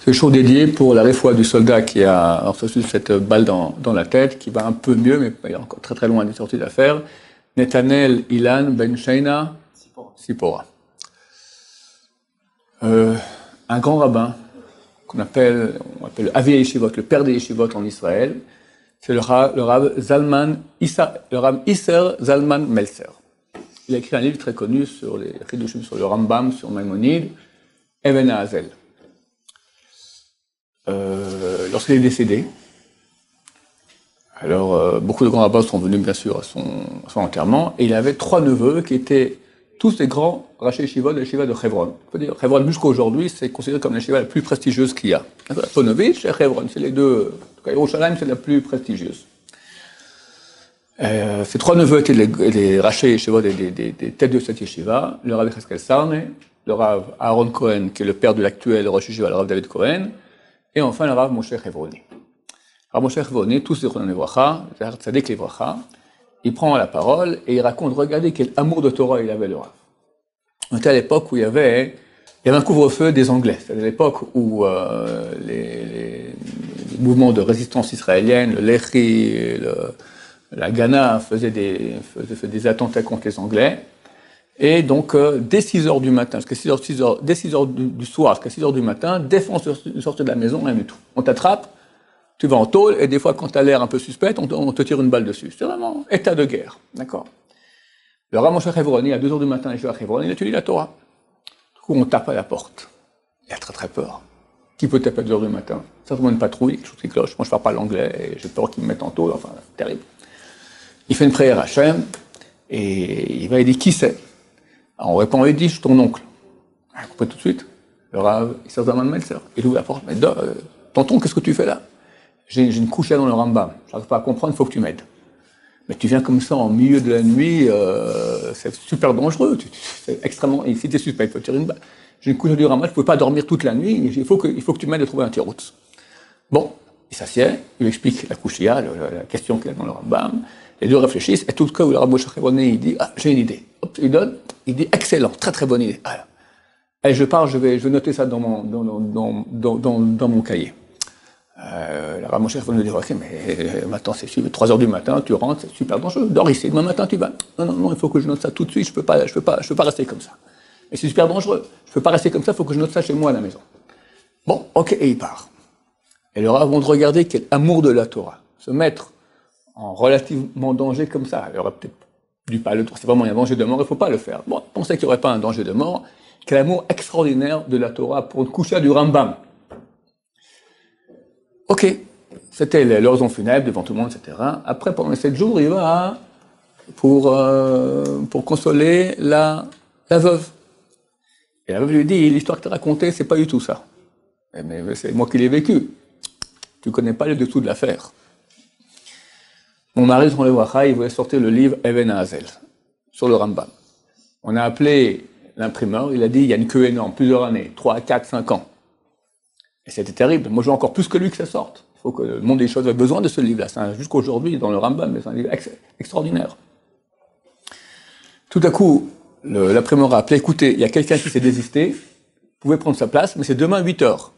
Ce show dédié pour la réfoua du soldat qui a reçu cette balle dans la tête, qui va un peu mieux, mais il est encore très très loin des sorties d'affaires. Netanel Ilan Ben Sheina Sipora. Un grand rabbin qu'on appelle, Avi Yeshivot, le père des Yeshivot en Israël, c'est le Rav Isser Zalman Meltzer. Il a écrit un livre très connu sur les Chidushim, sur le Rambam, sur Maïmonide, Even Hazel. Lorsqu'il est décédé, alors beaucoup de grands rabbins sont venus bien sûr à son enterrement, et il avait 3 neveux qui étaient tous des grands rachés yeshivot de yeshiva de Hebron. On peut dire Hebron jusqu'à aujourd'hui, c'est considéré comme la yeshiva la plus prestigieuse qu'il y a. Ponovitch et Hebron, c'est les deux. En tout cas, Yerushalayim, c'est la plus prestigieuse. Ces 3 neveux étaient les rachés yeshivot des têtes de cette yeshiva, le Rav Cheskel Sarne, le Rav Aaron Cohen, qui est le père de l'actuel rosh yeshiva, le Rav David Cohen, et enfin le Rav Moshe Hevroni. Rav Moshe Hevroni, tous les Ronan Levracha, Tzadik Levracha, il prend la parole et il raconte, regardez quel amour de Torah il avait le Rav. On était à l'époque où il y avait un couvre-feu des Anglais. C'est à l'époque où les mouvements de résistance israélienne, le Lehi, la Ghana faisaient des attentats contre les Anglais. Et donc, dès 6 heures du matin, dès 6 heures du soir jusqu'à 6 heures du matin, défense de sortir de la maison, rien du tout. On t'attrape, tu vas en tôle, et des fois, quand tu as l'air un peu suspect, on te tire une balle dessus. C'est vraiment état de guerre. D'accord. Le Rav Moshe Hevroni, à 2 heures du matin, il étudie la Torah. Du coup, on tape à la porte. Il a très très peur. Qui peut taper à 2 heures du matin? Certainement une patrouille, quelque chose qui cloche. Moi, je ne parle pas l'anglais, et j'ai peur qu'ils me mettent en tôle, enfin, terrible. Il fait une prière à Hachem, et il va lui dire qui c'est. Alors, on répond, il dit, je suis ton oncle. On comprend tout de suite. Le Rav Isser Zalman Meltzer. Il ouvre la porte, mais tonton, qu'est-ce que tu fais là? J'ai une couche dans le Rambam. Je n'arrive pas à comprendre, il faut que tu m'aides. Mais tu viens comme ça en milieu de la nuit, c'est super dangereux. C'est extrêmement. Et si tu es suspect, il faut tirer une balle. J'ai une couche du Rambam, je ne pouvais pas dormir toute la nuit. Il faut que tu m'aides à trouver un tirout. Bon, il s'assied, il lui explique la couchia, la question qu'il a dans le Rambam. Les deux réfléchissent, et tout le cas où le Rav Moshe Hevroni, il dit, j'ai une idée. Hop, il donne, il dit, excellent, très très bonne idée. Alors, allez, je pars, je vais noter ça dans mon cahier. Le Rav Moshe Hevroni dit, ok, mais maintenant c'est 3 heures du matin, tu rentres, c'est super dangereux, dors ici, demain matin tu vas. Non, il faut que je note ça tout de suite, je peux pas rester comme ça. Et c'est super dangereux, je peux pas rester comme ça, il faut que je note ça chez moi à la maison. Bon, ok, et il part. Et le Rav, avant de regarder quel amour de la Torah, se mettre en relativement danger comme ça. Il aurait peut-être dû pas le faire. C'est vraiment un danger de mort, il ne faut pas le faire. Bon, pensez qu'il n'y aurait pas un danger de mort. Quel amour extraordinaire de la Torah pour une coucha du Rambam. Ok, c'était l'horizon funèbre devant tout le monde, etc. Après, pendant les 7 jours, il va pour consoler la veuve. Et la veuve lui dit, l'histoire que tu as racontée, c'est pas du tout ça. Mais c'est moi qui l'ai vécu. Tu connais pas le dessous de l'affaire. Mon mari, son Lewacha, il voulait sortir le livre Even Hazel, sur le Rambam. On a appelé l'imprimeur, il a dit, il y a une queue énorme, plusieurs années, 3, 4, 5 ans. Et c'était terrible. Moi, je veux encore plus que lui que ça sorte. Il faut que le monde des choses ait besoin de ce livre-là. Jusqu'à aujourd'hui, dans le Rambam, mais c'est un livre extraordinaire. Tout à coup, l'imprimeur a appelé, écoutez, il y a quelqu'un qui s'est désisté, vous pouvez prendre sa place, mais c'est demain 8 heures.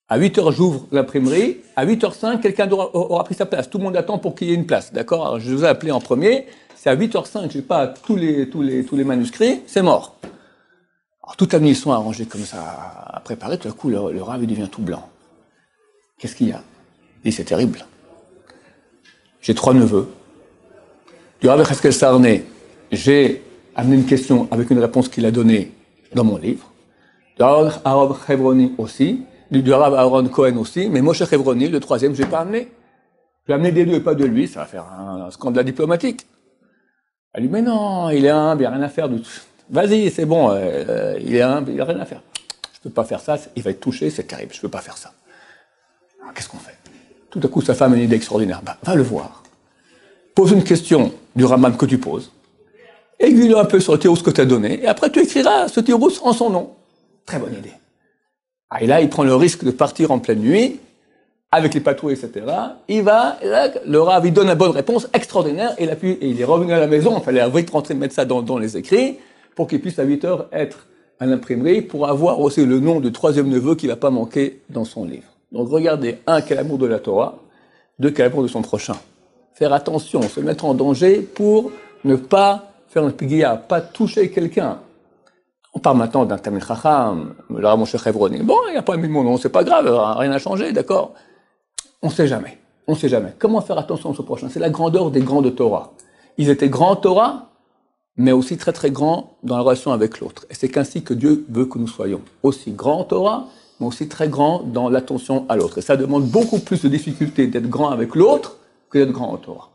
À 8 heures, j'ouvre l'imprimerie. À 8h05, quelqu'un aura pris sa place. Tout le monde attend pour qu'il y ait une place. D'accord? Alors, je vous ai appelé en premier. C'est à 8h05, j'ai pas tous les manuscrits. C'est mort. Alors, toute la nuit, ils sont arrangés comme ça, à préparer. Tout à coup, le Rav, il devient tout blanc. Qu'est-ce qu'il y a? Il dit, c'est terrible. J'ai 3 neveux. Du Rav Cheskel Sarne, j'ai amené une question avec une réponse qu'il a donnée dans mon livre. Du Rav Hevroni aussi. Du Rav Aaron Cohen aussi, mais Moshe Hevroni, le 3e, je l'ai pas amené. Je l'ai amené des 2 et pas de lui, ça va faire un scandale diplomatique. Elle dit, mais non, il est humble, il n'y a rien à faire. Vas-y, c'est bon, il est humble, il n'y a rien à faire. Je peux pas faire ça, il va être touché, c'est terrible, je peux pas faire ça. Alors, qu'est-ce qu'on fait? Tout à coup, sa femme a une idée extraordinaire. Bah, va le voir. Pose une question du Rambam que tu poses. Aiguille-le un peu sur le théros que tu as donné, et après tu écriras ce théros en son nom. Très bonne idée. Et là, il prend le risque de partir en pleine nuit, avec les patrouilles, etc. Il va, et là, le Rav, il donne la bonne réponse, extraordinaire, et il est revenu à la maison, il fallait vite rentrer, mettre ça dans les écrits, pour qu'il puisse à 8 heures être à l'imprimerie pour avoir aussi le nom du troisième neveu qui ne va pas manquer dans son livre. Donc regardez, un, quel amour de la Torah, deux, quel amour de son prochain. Faire attention, se mettre en danger pour ne pas faire un piguia, pas toucher quelqu'un. On parle maintenant d'un Talmid Chacham, le Rav Moshe Chevroni. Bon, il n'a pas mis mon nom, c'est pas grave, rien n'a changé, d'accord? On sait jamais. On sait jamais. Comment faire attention à son prochain? C'est la grandeur des grands de Torah. Ils étaient grands en Torah, mais aussi très très grands dans la relation avec l'autre. Et c'est qu'ainsi que Dieu veut que nous soyons. Aussi grands en Torah, mais aussi très grands dans l'attention à l'autre. Et ça demande beaucoup plus de difficulté d'être grand avec l'autre que d'être grand en Torah.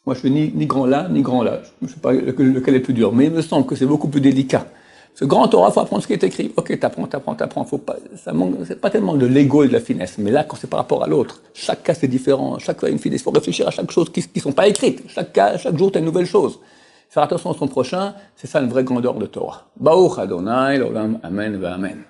Moi, je suis ni grand là, ni grand là. Je ne sais pas lequel est plus dur, mais il me semble que c'est beaucoup plus délicat. Ce grand Torah, il faut apprendre ce qui est écrit. Ok, t'apprends. Faut pas, ça manque, c'est pas tellement de l'ego et de la finesse, mais là, quand c'est par rapport à l'autre, chaque cas c'est différent, chaque fois une finesse, il faut réfléchir à chaque chose qui sont pas écrites. Chaque cas, chaque jour, t'as une nouvelle chose. Faire attention à son prochain, c'est ça une vraie grandeur de Torah. Baruch Adonai, l'olam, amen, va amen.